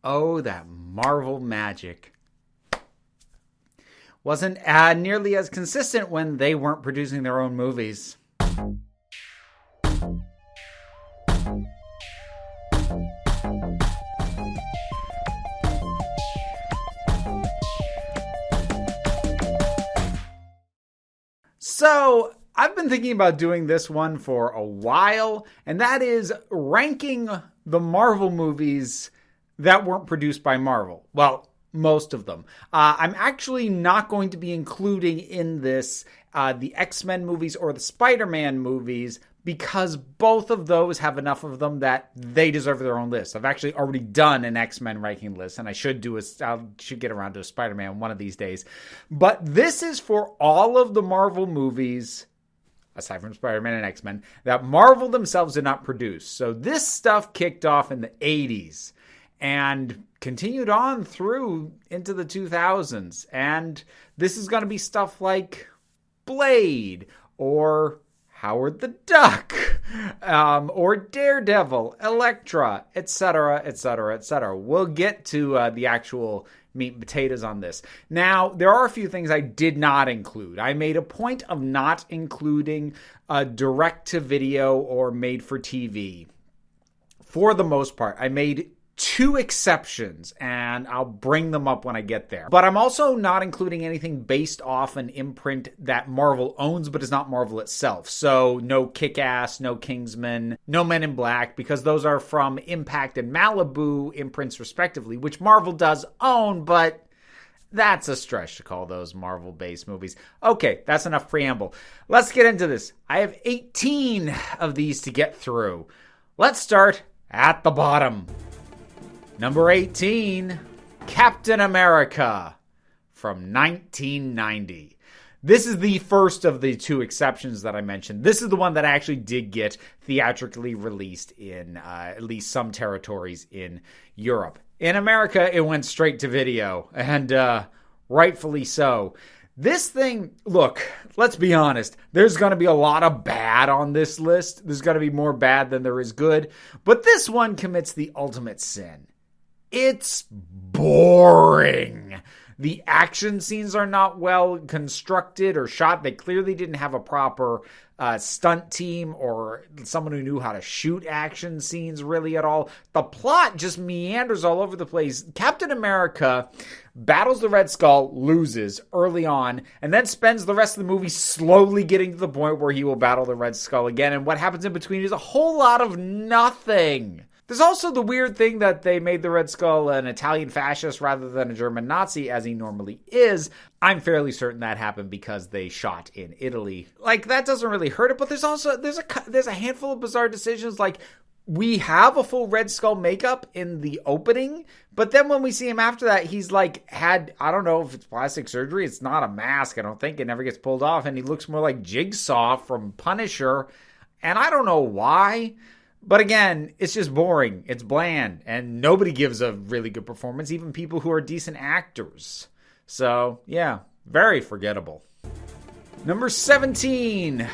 Oh, that Marvel magic. Wasn't nearly as consistent when they weren't producing their own movies. So, I've been thinking about doing this one for a while, and that is ranking the Marvel movies that weren't produced by Marvel. Well, most of them. I'm actually not going to be including in this the X-Men movies or the Spider-Man movies because both of those have enough of them that they deserve their own list. I've actually already done an X-Men ranking list, and I should get around to a Spider-Man one of these days. But this is for all of the Marvel movies, aside from Spider-Man and X-Men, that Marvel themselves did not produce. So this stuff kicked off in the 80s and continued on through into the 2000s. And this is going to be stuff like Blade or Howard the Duck, or Daredevil, Elektra, etc., etc., etc. We'll get to the actual meat and potatoes on this. Now, there are a few things I did not include. I made a point of not including a direct-to-video or made-for-TV. For the most part, I made 2 exceptions, and I'll bring them up when I get there. But I'm also not including anything based off an imprint that Marvel owns, but is not Marvel itself. So no Kick-Ass, no Kingsman, no Men in Black, because those are from Impact and Malibu imprints respectively, which Marvel does own, but that's a stretch to call those Marvel-based movies. Okay, that's enough preamble. Let's get into this. I have 18 of these to get through. Let's start at the bottom. Number 18, Captain America from 1990. This is the first of the 2 exceptions that I mentioned. This is the one that actually did get theatrically released in at least some territories in Europe. In America, it went straight to video, and rightfully so. This thing, look, let's be honest. There's going to be a lot of bad on this list. There's going to be more bad than there is good. But this one commits the ultimate sin. It's boring. The action scenes are not well constructed or shot. They clearly didn't have a proper stunt team or someone who knew how to shoot action scenes really at all. The plot just meanders all over the place. Captain America battles the Red Skull, loses early on, and then spends the rest of the movie slowly getting to the point where he will battle the Red Skull again. And what happens in between is a whole lot of nothing. There's also the weird thing that they made the Red Skull an Italian fascist rather than a German Nazi, as he normally is. I'm fairly certain that happened because they shot in Italy. Like, that doesn't really hurt it, but there's a handful of bizarre decisions. Like, we have a full Red Skull makeup in the opening, but then when we see him after that, he's like had, I don't know if it's plastic surgery. It's not a mask, I don't think. It never gets pulled off, and he looks more like Jigsaw from Punisher, and I don't know why. But again, it's just boring. It's bland. And nobody gives a really good performance, even people who are decent actors. So, yeah, very forgettable. Number 17,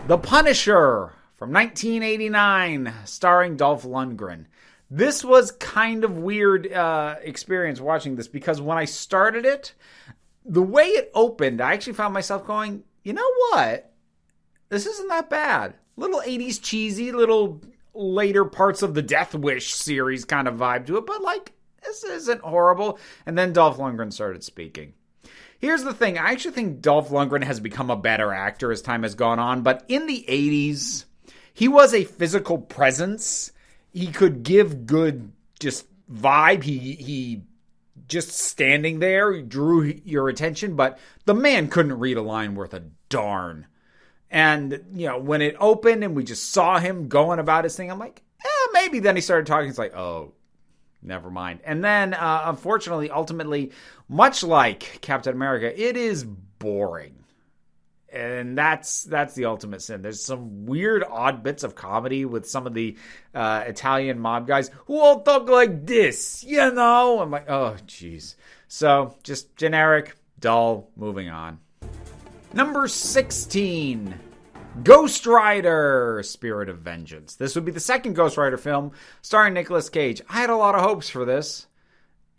The Punisher from 1989, starring Dolph Lundgren. This was kind of weird experience watching this because when I started it, the way it opened, I actually found myself going, you know what? This isn't that bad. Little 80s cheesy, little later parts of the Death Wish series kind of vibe to it, but like, this isn't horrible. And then Dolph Lundgren started speaking. Here's the thing. I actually think Dolph Lundgren has become a better actor as time has gone on, but in the 80s, he was a physical presence. He could give good just vibe. He just standing there drew your attention, but the man couldn't read a line worth a darn. And, you know, when it opened and we just saw him going about his thing, I'm like, maybe. Then he started talking. It's like, oh, never mind. And then, unfortunately, ultimately, much like Captain America, it is boring. And that's the ultimate sin. There's some weird, odd bits of comedy with some of the Italian mob guys who all talk like this, you know? I'm like, oh, jeez. So, just generic, dull, moving on. Number 16, Ghost Rider, Spirit of Vengeance. This would be the second Ghost Rider film starring Nicolas Cage. I had a lot of hopes for this.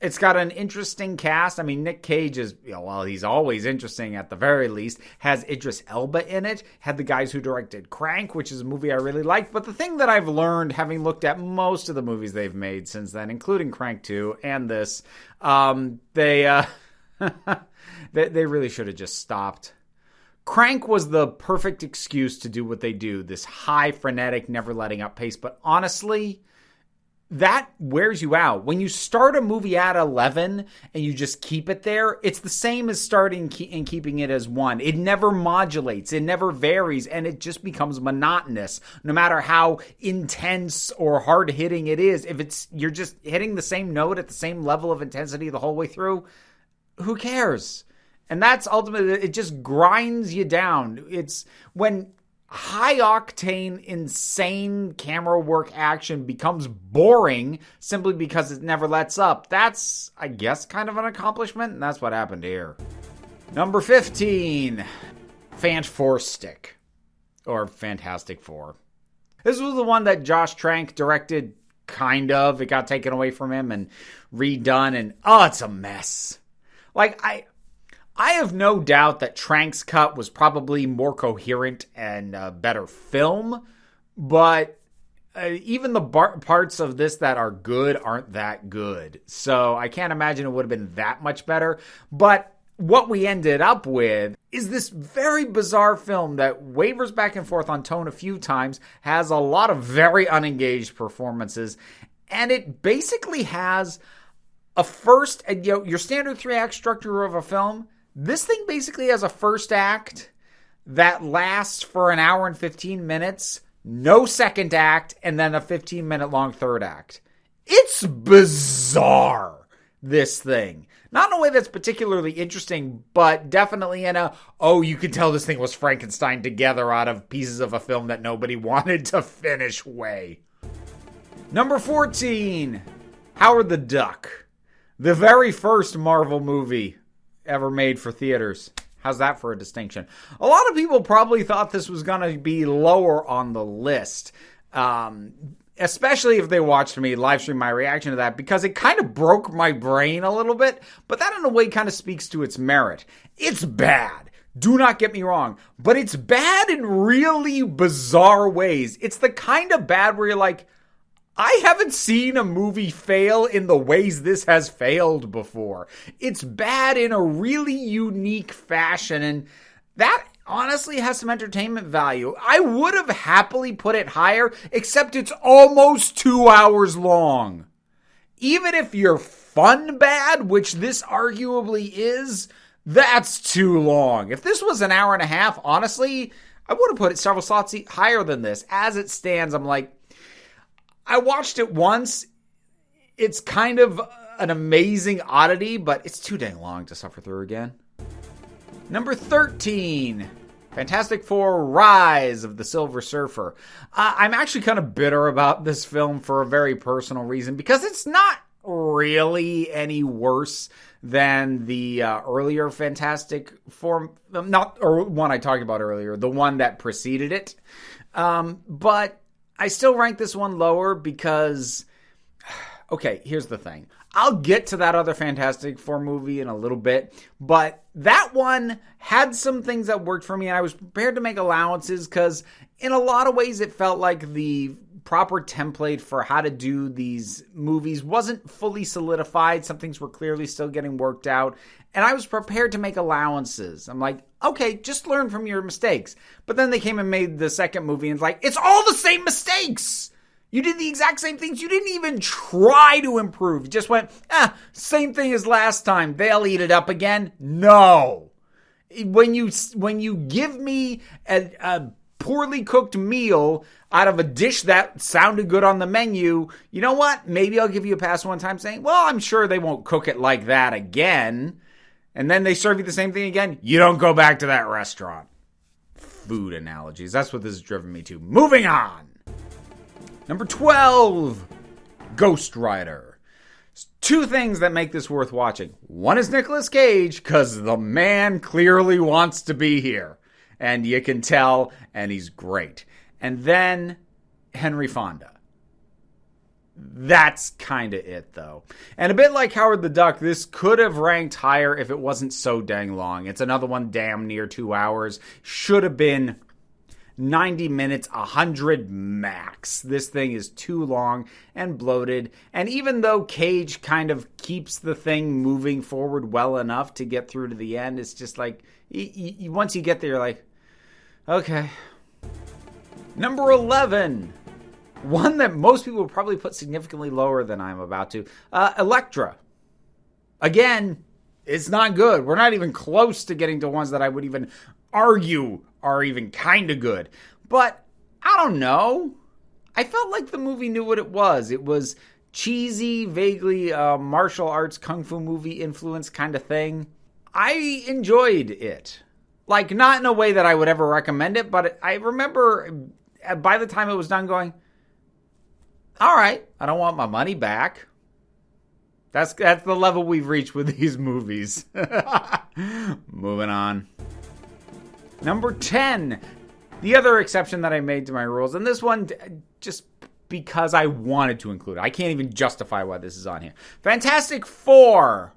It's got an interesting cast. I mean, Nick Cage is, well, he's always interesting at the very least. Has Idris Elba in it. Had the guys who directed Crank, which is a movie I really liked. But the thing that I've learned, having looked at most of the movies they've made since then, including Crank 2 and this, they really should have just stopped. Crank was the perfect excuse to do what they do. This high, frenetic, never letting up pace. But honestly, that wears you out. When you start a movie at 11 and you just keep it there, it's the same as starting and keeping it as 1. It never modulates. It never varies. And it just becomes monotonous. No matter how intense or hard-hitting it is, if you're just hitting the same note at the same level of intensity the whole way through, who cares? And that's ultimately, it just grinds you down. It's when high-octane, insane camera work action becomes boring simply because it never lets up. That's, I guess, kind of an accomplishment, and that's what happened here. Number 15, Fant4stick, or Fantastic Four. This was the one that Josh Trank directed, kind of. It got taken away from him and redone, and it's a mess. Like, I have no doubt that Trank's cut was probably more coherent and a better film, but even the parts of this that are good aren't that good. So I can't imagine it would have been that much better. But what we ended up with is this very bizarre film that wavers back and forth on tone a few times, has a lot of very unengaged performances, and it basically has a first, your standard 3-act structure of a film. This thing basically has a first act that lasts for an hour and 15 minutes, no second act, and then a 15-minute long third act. It's bizarre, this thing. Not in a way that's particularly interesting, but definitely in you could tell this thing was Frankenstein together out of pieces of a film that nobody wanted to finish way. Number 14, Howard the Duck. The very first Marvel movie ever made for theaters. How's that for a distinction? A lot of people probably thought this was going to be lower on the list, especially if they watched me live stream my reaction to that, because it kind of broke my brain a little bit, but that in a way kind of speaks to its merit. It's bad. Do not get me wrong, but it's bad in really bizarre ways. It's the kind of bad where you're like, I haven't seen a movie fail in the ways this has failed before. It's bad in a really unique fashion, and that honestly has some entertainment value. I would have happily put it higher, except it's almost 2 hours long. Even if you're fun bad, which this arguably is, that's too long. If this was an hour and a half, honestly, I would have put it several slots higher than this. As it stands, I'm like, I watched it once. It's kind of an amazing oddity, but it's too dang long to suffer through again. Number 13, Fantastic Four: Rise of the Silver Surfer. I'm actually kind of bitter about this film for a very personal reason, because it's not really any worse than the earlier Fantastic Four, one I talked about earlier, the one that preceded it. But I still rank this one lower because, okay, here's the thing. I'll get to that other Fantastic Four movie in a little bit, but that one had some things that worked for me, and I was prepared to make allowances because in a lot of ways it felt like the proper template for how to do these movies wasn't fully solidified. Some things were clearly still getting worked out, and I was prepared to make allowances. I'm like, okay, just learn from your mistakes. But then they came and made the second movie, and it's like, it's all the same mistakes. You did the exact same things. You didn't even try to improve. You just went, same thing as last time. They'll eat it up again. No. When you give me a poorly cooked meal out of a dish that sounded good on the menu, you know what? Maybe I'll give you a pass one time saying, well, I'm sure they won't cook it like that again. And then they serve you the same thing again. You don't go back to that restaurant. Food analogies. That's what this has driven me to. Moving on. Number 12, Ghost Rider. There's two things that make this worth watching. One is Nicolas Cage, because the man clearly wants to be here. And you can tell, and he's great. And then Henry Fonda. That's kind of it, though. And a bit like Howard the Duck, this could have ranked higher if it wasn't so dang long. It's another one damn near 2 hours. Should have been 90 minutes, 100 max. This thing is too long and bloated. And even though Cage kind of keeps the thing moving forward well enough to get through to the end, it's just like, once you get there, you're like, okay. Number 11. One that most people would probably put significantly lower than I'm about to. Elektra. Again, it's not good. We're not even close to getting to ones that I would even argue are even kind of good. But, I don't know. I felt like the movie knew what it was. It was cheesy, vaguely martial arts, kung fu movie influence kind of thing. I enjoyed it. Like, not in a way that I would ever recommend it, but I remember by the time it was done going, all right, I don't want my money back. That's the level we've reached with these movies. Moving on. Number 10. The other exception that I made to my rules, and this one just because I wanted to include it. I can't even justify why this is on here. Fantastic Four.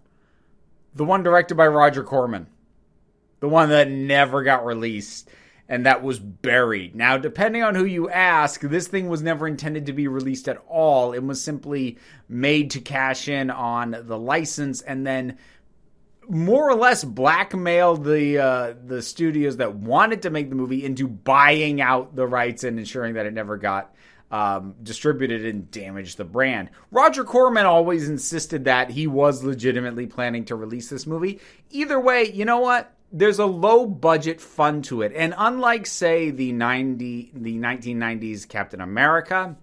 The one directed by Roger Corman. The one that never got released. And that was buried. Now, depending on who you ask, this thing was never intended to be released at all. It was simply made to cash in on the license and then more or less blackmail the studios that wanted to make the movie into buying out the rights and ensuring that it never got distributed and damaged the brand. Roger Corman always insisted that he was legitimately planning to release this movie. Either way, you know what? There's a low-budget fun to it. And unlike, say, the 1990s Captain America,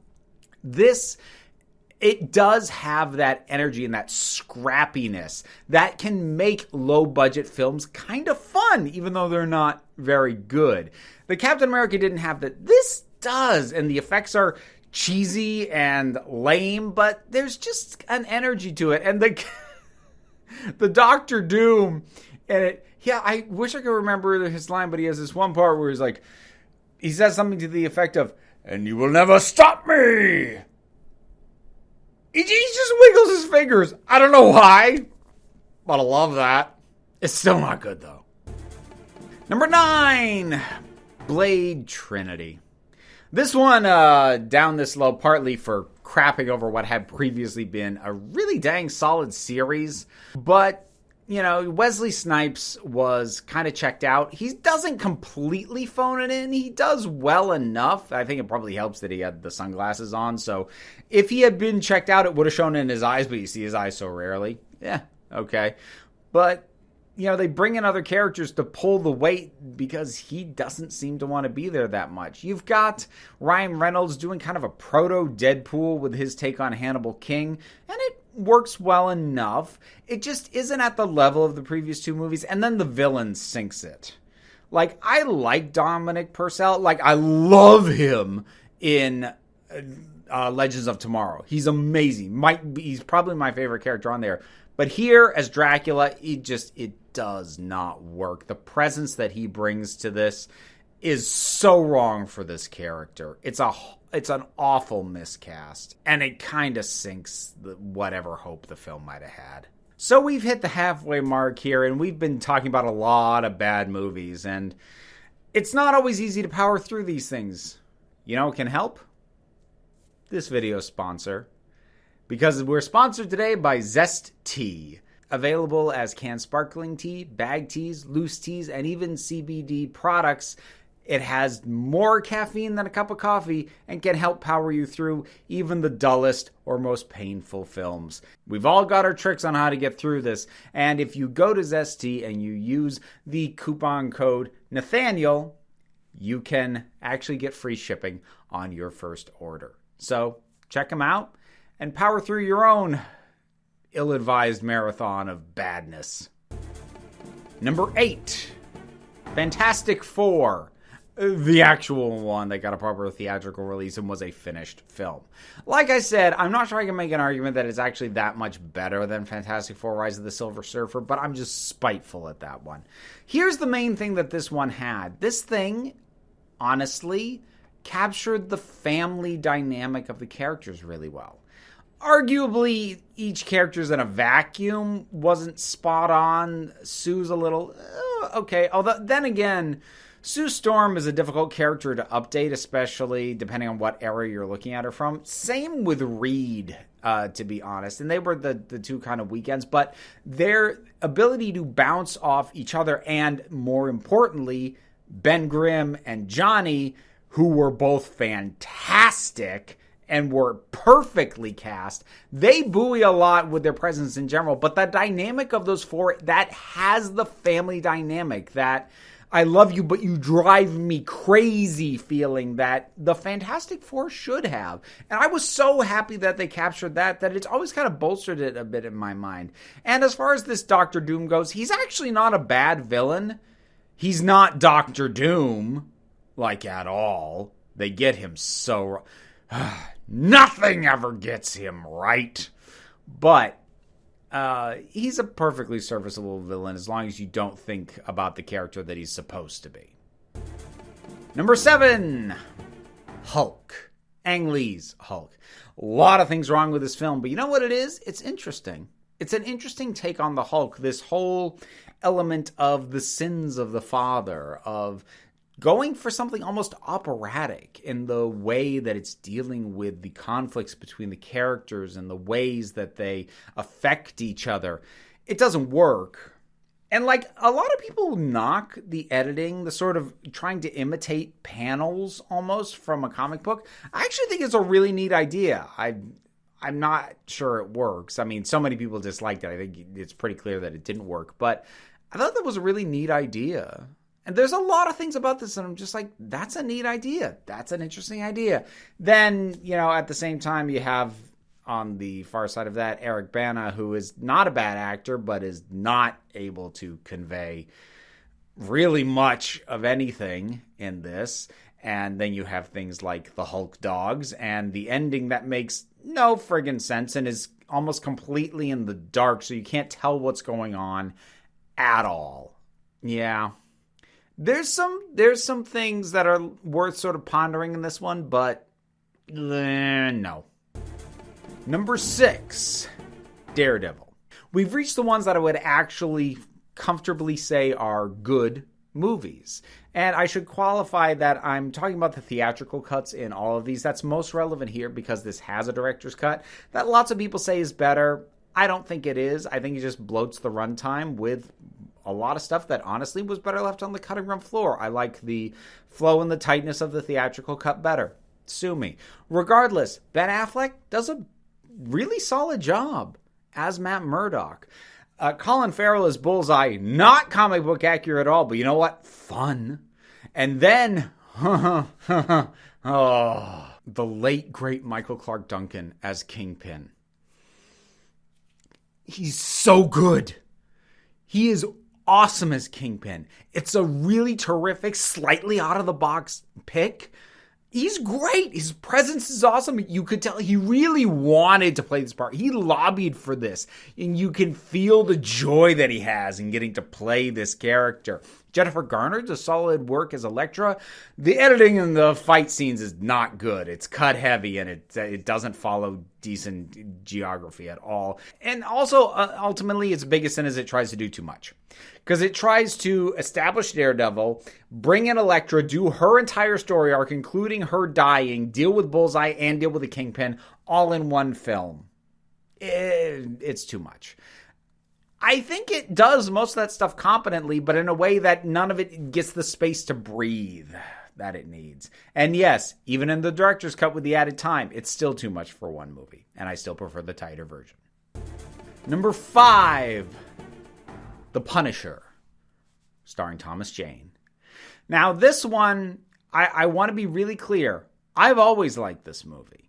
it does have that energy and that scrappiness that can make low-budget films kind of fun, even though they're not very good. The Captain America didn't have that. This does, and the effects are cheesy and lame, but there's just an energy to it. And the Doctor Doom, and it... Yeah, I wish I could remember his line, but he has this one part where he's like, he says something to the effect of, "And you will never stop me." He just wiggles his fingers. I don't know why, but I love that. It's still not good, though. Number 9, Blade Trinity. This one down this low partly for crapping over what had previously been a really dang solid series, but you know, Wesley Snipes was kind of checked out. He doesn't completely phone it in. He does well enough. I think it probably helps that he had the sunglasses on. So if he had been checked out, it would have shown in his eyes, but you see his eyes so rarely. Yeah, okay. But, you know, they bring in other characters to pull the weight because he doesn't seem to want to be there that much. You've got Ryan Reynolds doing kind of a proto-Deadpool with his take on Hannibal King, and it works well enough. It just isn't at the level of the previous two movies, and then the villain sinks it. Like, I like Dominic Purcell. Like, I love him in Legends of Tomorrow. He's amazing. He's probably my favorite character on there. But here, as Dracula, it does not work. The presence that he brings to this is so wrong for this character. It's an awful miscast, and it kind of sinks whatever hope the film might have had. So we've hit the halfway mark here, and we've been talking about a lot of bad movies, and it's not always easy to power through these things. You know what can help? This video sponsor. Because we're sponsored today by Zest Tea. Available as canned sparkling tea, bag teas, loose teas, and even CBD products. It has more caffeine than a cup of coffee and can help power you through even the dullest or most painful films. We've all got our tricks on how to get through this. And if you go to Zesty and you use the coupon code Nathaniel, you can actually get free shipping on your first order. So check them out and power through your own ill-advised marathon of badness. Number 8, Fantastic Four. The actual one that got a proper theatrical release and was a finished film. Like I said, I'm not sure I can make an argument that it's actually that much better than Fantastic Four: Rise of the Silver Surfer, but I'm just spiteful at that one. Here's the main thing that this one had. This thing, honestly, captured the family dynamic of the characters really well. Arguably, each character's in a vacuum wasn't spot on. Sue's a little okay. Although, then again, Sue Storm is a difficult character to update, especially depending on what era you're looking at her from. Same with Reed, to be honest. And they were the two kind of weekends. But their ability to bounce off each other and, more importantly, Ben Grimm and Johnny, who were both fantastic and were perfectly cast. They buoy a lot with their presence in general, but the dynamic of those four, that has the family dynamic, that I love you, but you drive me crazy feeling that the Fantastic Four should have. And I was so happy that they captured that it's always kind of bolstered it a bit in my mind. And as far as this Doctor Doom goes, he's actually not a bad villain. He's not Doctor Doom, like, at all. They get him so nothing ever gets him right. But he's a perfectly serviceable villain as long as you don't think about the character that he's supposed to be. Number 7, Hulk. Ang Lee's Hulk. A lot of things wrong with this film, but you know what it is? It's interesting. It's an interesting take on the Hulk. This whole element of the sins of the father, of going for something almost operatic in the way that it's dealing with the conflicts between the characters and the ways that they affect each other. It doesn't work. And like a lot of people knock the editing, the sort of trying to imitate panels almost from a comic book. I actually think it's a really neat idea. I'm not sure it works. I mean, so many people disliked it. I think it's pretty clear that it didn't work. But I thought that was a really neat idea. And there's a lot of things about this that I'm just like, that's a neat idea. That's an interesting idea. Then, at the same time, you have on the far side of that, Eric Bana, who is not a bad actor, but is not able to convey really much of anything in this. And then you have things like the Hulk dogs and the ending that makes no friggin' sense and is almost completely in the dark, so you can't tell what's going on at all. Yeah. There's some things that are worth sort of pondering in this one, but no. Number 6, Daredevil. We've reached the ones that I would actually comfortably say are good movies. And I should qualify that I'm talking about the theatrical cuts in all of these. That's most relevant here because this has a director's cut that lots of people say is better. I don't think it is. I think it just bloats the runtime with a lot of stuff that honestly was better left on the cutting room floor. I like the flow and the tightness of the theatrical cut better. Sue me. Regardless, Ben Affleck does a really solid job as Matt Murdock. Colin Farrell is Bullseye, not comic book accurate at all, but you know what? Fun. And then, the late, great Michael Clark Duncan as Kingpin. He's so good. He is awesome as Kingpin. It's a really terrific, slightly out-of-the-box pick. He's great. His presence is awesome. You could tell he really wanted to play this part. He lobbied for this. And you can feel the joy that he has in getting to play this character. Jennifer Garner does solid work as Elektra. The editing in the fight scenes is not good. It's cut heavy and it doesn't follow decent geography at all. And also, ultimately, its biggest sin is it tries to do too much. Because it tries to establish Daredevil, bring in Elektra, do her entire story arc, including her dying, deal with Bullseye, and deal with the Kingpin, all in one film. It's too much. I think it does most of that stuff competently, but in a way that none of it gets the space to breathe that it needs. And yes, even in the director's cut with the added time, it's still too much for one movie. And I still prefer the tighter version. Number 5, The Punisher, starring Thomas Jane. Now, this one, I want to be really clear. I've always liked this movie.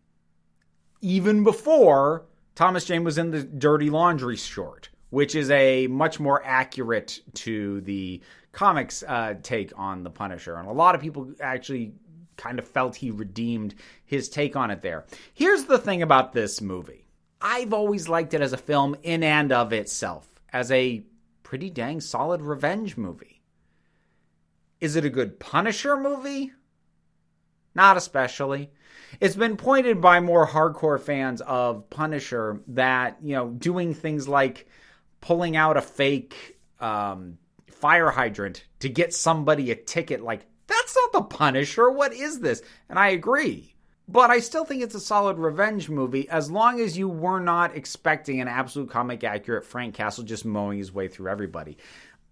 Even before Thomas Jane was in the Dirty Laundry short, which is a much more accurate to the comics take on the Punisher. And a lot of people actually kind of felt he redeemed his take on it there. Here's the thing about this movie. I've always liked it as a film in and of itself, as a pretty dang solid revenge movie. Is it a good Punisher movie? Not especially. It's been pointed by more hardcore fans of Punisher that, doing things like pulling out a fake fire hydrant to get somebody a ticket, like, that's not the Punisher. What is this? And I agree. But I still think it's a solid revenge movie as long as you were not expecting an absolute comic accurate Frank Castle just mowing his way through everybody.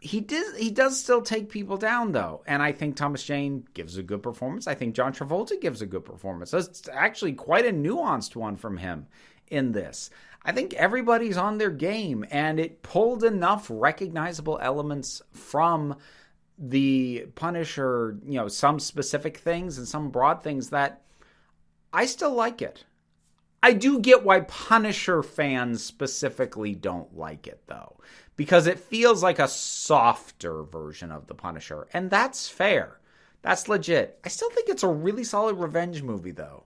He does still take people down, though. And I think Thomas Jane gives a good performance. I think John Travolta gives a good performance. That's actually quite a nuanced one from him in this. I think everybody's on their game, and it pulled enough recognizable elements from the Punisher, some specific things and some broad things that I still like it. I do get why Punisher fans specifically don't like it, though, because it feels like a softer version of the Punisher, and that's fair. That's legit. I still think it's a really solid revenge movie, though,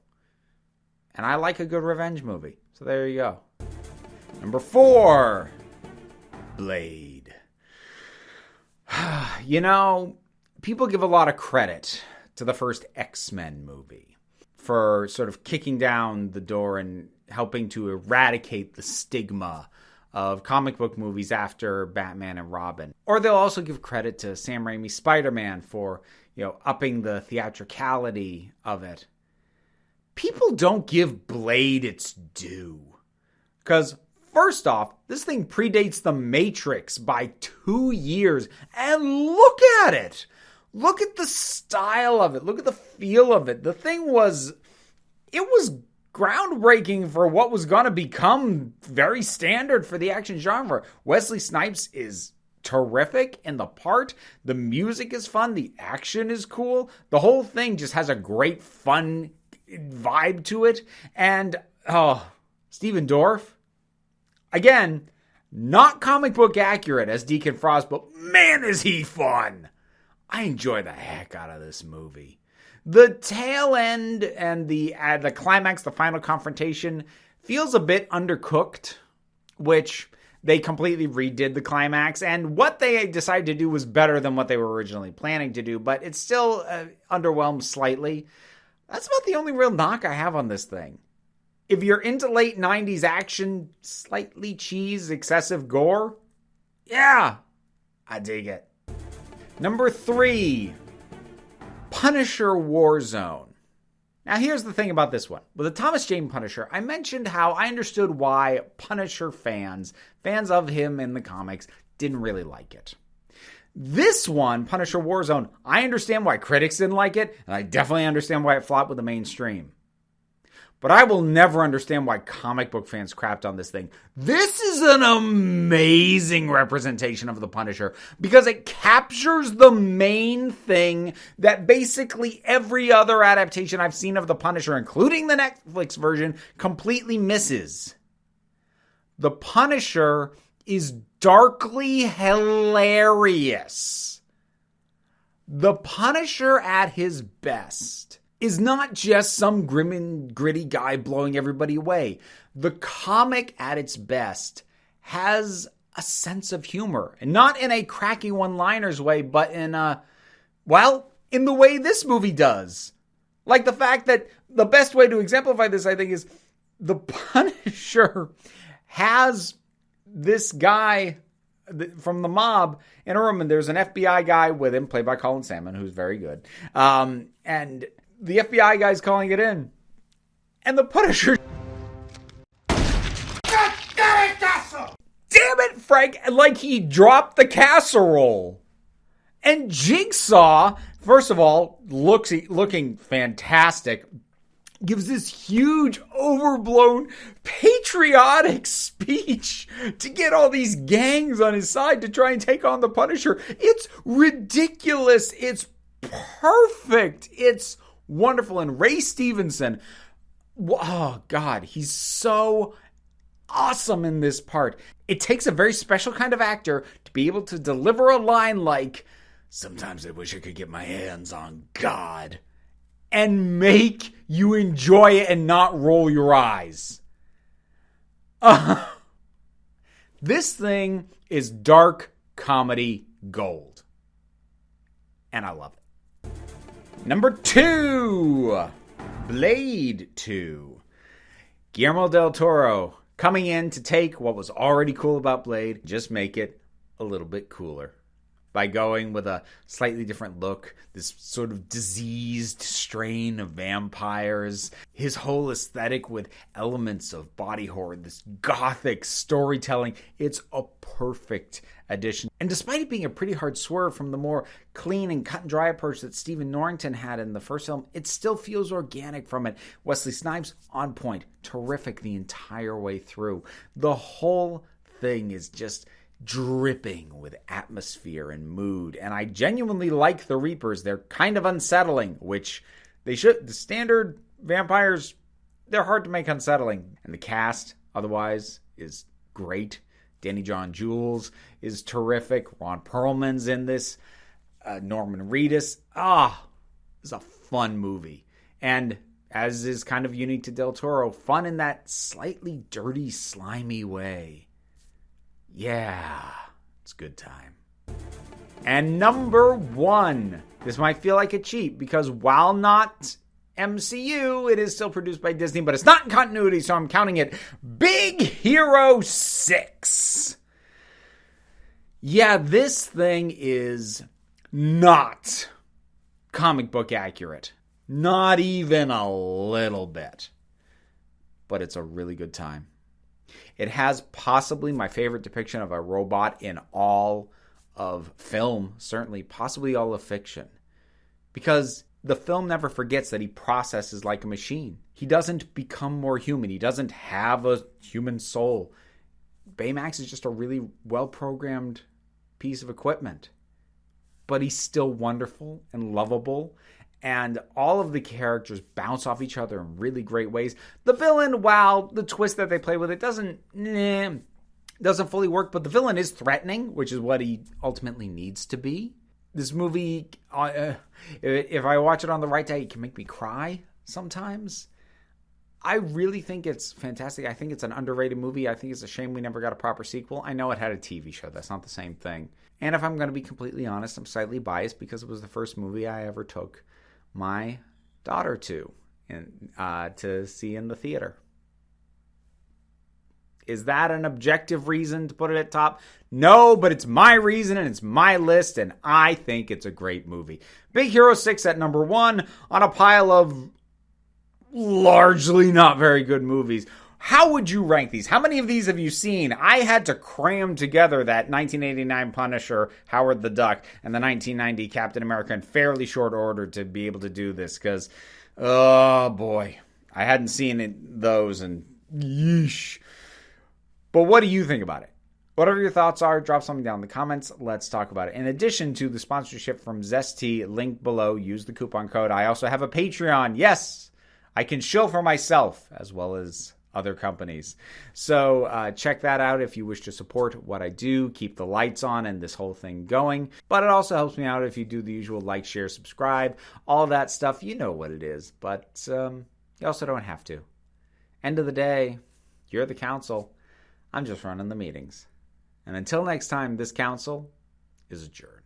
and I like a good revenge movie, so there you go. Number 4, Blade. People give a lot of credit to the first X-Men movie for sort of kicking down the door and helping to eradicate the stigma of comic book movies after Batman and Robin. Or they'll also give credit to Sam Raimi's Spider-Man for, upping the theatricality of it. People don't give Blade its due. Because, first off, this thing predates The Matrix by 2 years. And look at it! Look at the style of it. Look at the feel of it. The thing was groundbreaking for what was going to become very standard for the action genre. Wesley Snipes is terrific in the part. The music is fun. The action is cool. The whole thing just has a great, fun vibe to it. And, Stephen Dorff, again, not comic book accurate as Deacon Frost, but man, is he fun. I enjoy the heck out of this movie. The tail end and the climax, the final confrontation, feels a bit undercooked, which they completely redid the climax. And what they decided to do was better than what they were originally planning to do, but it's still underwhelmed slightly. That's about the only real knock I have on this thing. If you're into late 90s action, slightly cheese, excessive gore, yeah, I dig it. Number 3, Punisher Warzone. Now, here's the thing about this one. With the Thomas Jane Punisher, I mentioned how I understood why Punisher fans of him in the comics, didn't really like it. This one, Punisher Warzone, I understand why critics didn't like it, and I definitely understand why it flopped with the mainstream. But I will never understand why comic book fans crapped on this thing. This is an amazing representation of the Punisher because it captures the main thing that basically every other adaptation I've seen of the Punisher, including the Netflix version, completely misses. The Punisher is darkly hilarious. The Punisher at his best is not just some grim and gritty guy blowing everybody away. The comic at its best has a sense of humor. And not in a cracky one-liners way, but in the way this movie does. Like the fact that the best way to exemplify this, I think, is the Punisher has this guy from the mob in a room, and there's an FBI guy with him, played by Colin Salmon, who's very good. And the FBI guy's calling it in. And the Punisher... Damn it, Frank! Like he dropped the casserole. And Jigsaw, first of all, looking fantastic, gives this huge, overblown, patriotic speech to get all these gangs on his side to try and take on the Punisher. It's ridiculous. It's perfect. It's wonderful. And Ray Stevenson, oh God, he's so awesome in this part. It takes a very special kind of actor to be able to deliver a line like, "Sometimes I wish I could get my hands on God," and make you enjoy it and not roll your eyes. This thing is dark comedy gold. And I love it. Number 2, Blade 2. Guillermo del Toro coming in to take what was already cool about Blade, just make it a little bit cooler. By going with a slightly different look, this sort of diseased strain of vampires, his whole aesthetic with elements of body horror, this gothic storytelling, it's a perfect addition. And despite it being a pretty hard swerve from the more clean and cut and dry approach that Stephen Norrington had in the first film, it still feels organic from it. Wesley Snipes, on point, terrific the entire way through. The whole thing is just dripping with atmosphere and mood, and I genuinely like the Reapers. They're kind of unsettling, which they should. The standard vampires, they're hard to make unsettling, and the cast otherwise is great. Danny John Jules is terrific. Ron Perlman's in this. Norman Reedus. It's a fun movie, and as is kind of unique to Del Toro, fun in that slightly dirty, slimy way. Yeah, it's a good time. And number 1. This might feel like a cheat because while not MCU, it is still produced by Disney, but it's not in continuity, so I'm counting it. Big Hero 6. Yeah, this thing is not comic book accurate. Not even a little bit. But it's a really good time. It has possibly my favorite depiction of a robot in all of film, certainly, possibly all of fiction. Because the film never forgets that he processes like a machine. He doesn't become more human. He doesn't have a human soul. Baymax is just a really well-programmed piece of equipment. But he's still wonderful and lovable. And all of the characters bounce off each other in really great ways. The villain, while the twist that they play with it doesn't fully work, but the villain is threatening, which is what he ultimately needs to be. This movie, if I watch it on the right day, it can make me cry sometimes. I really think it's fantastic. I think it's an underrated movie. I think it's a shame we never got a proper sequel. I know it had a TV show. That's not the same thing. And if I'm going to be completely honest, I'm slightly biased because it was the first movie I ever took my daughter to see in the theater. Is that an objective reason to put it at top? No, but it's my reason and it's my list, and I think it's a great movie. Big Hero 6 at number 1 on a pile of largely not very good movies. How would you rank these? How many of these have you seen? I had to cram together that 1989 Punisher, Howard the Duck, and the 1990 Captain America in fairly short order to be able to do this because, oh boy, I hadn't seen those and yeesh. But what do you think about it? Whatever your thoughts are, drop something down in the comments. Let's talk about it. In addition to the sponsorship from Zesty, link below, use the coupon code. I also have a Patreon. Yes, I can shill for myself as well as other companies. So check that out if you wish to support what I do, keep the lights on and this whole thing going. But it also helps me out if you do the usual like, share, subscribe, all that stuff. You know what it is, but you also don't have to. End of the day, you're the council. I'm just running the meetings. And until next time, this council is adjourned.